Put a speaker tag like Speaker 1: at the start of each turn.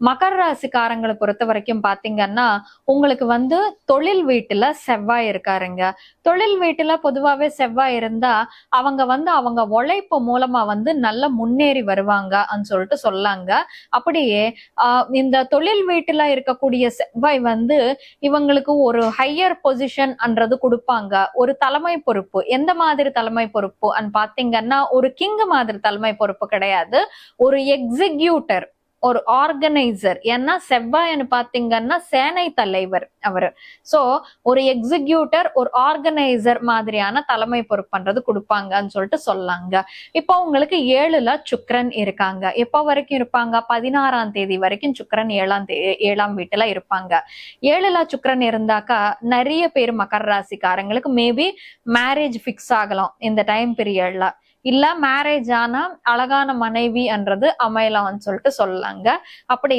Speaker 1: மகர ராசிக்காரங்களை பொறுத்த வரைக்கும் பாத்தீங்கன்னா உங்களுக்கு தொழில் வீட்டுல செவ்வாய் இருக்காருங்க. தொழில் வீட்டுல பொதுவாவே செவ்வாய் இருந்தா அவங்க உழைப்பு மூலமா நல்ல முன்னேறி வருவாங்கன்னு சொல்லிட்டு சொல்லாங்க. அப்படியே இந்த தொழில் வீட்டுல இருக்கக்கூடிய செவ்வாய் இவங்களுக்கு ஒரு ஹையர் பொசிஷன்ன்றது கொடுப்பாங்க. ஒரு தலைமை பொறுப்பு. எந்த மாதிரி தலைமை பொறுப்பு பாத்தீங்கன்னா ஒரு கிங் மாதிரி தலைமை பொறுப்பு கிடையாது, ஒரு எக்ஸிக்யூட்டர், ஒரு ஆர்கனைசர். ஏன்னா செவ்வாய்னு பாத்தீங்கன்னா சேனை தலைவர் அவரு. சோ ஒரு எக்ஸிக்யூட்டர், ஒரு ஆர்கனைசர் மாதிரியான தலைமை பொறுப்புன்றது கொடுப்பாங்கன்னு சொல்லிட்டு சொல்லாங்க. இப்போ உங்களுக்கு 7ல சுக்கிரன் இருக்காங்க. எப்போ வரைக்கும் இருப்பாங்க? 16ஆம் தேதி வரைக்கும் சுக்கிரன் 7ஆம் வீட்டுல இருப்பாங்க. 7ல சுக்கிரன் இருந்தாக்கா நிறைய பேர் மகர ராசிக்காரங்களுக்கு மேபி மேரேஜ் பிக்ஸ் ஆகலாம் இந்த டைம் பீரியட்ல. இல்ல மேரேஜ் ஆனா அழகான மனைவி என்றது அமையலாம்னு சொல்லிட்டு சொல்லலாங்க. அப்படி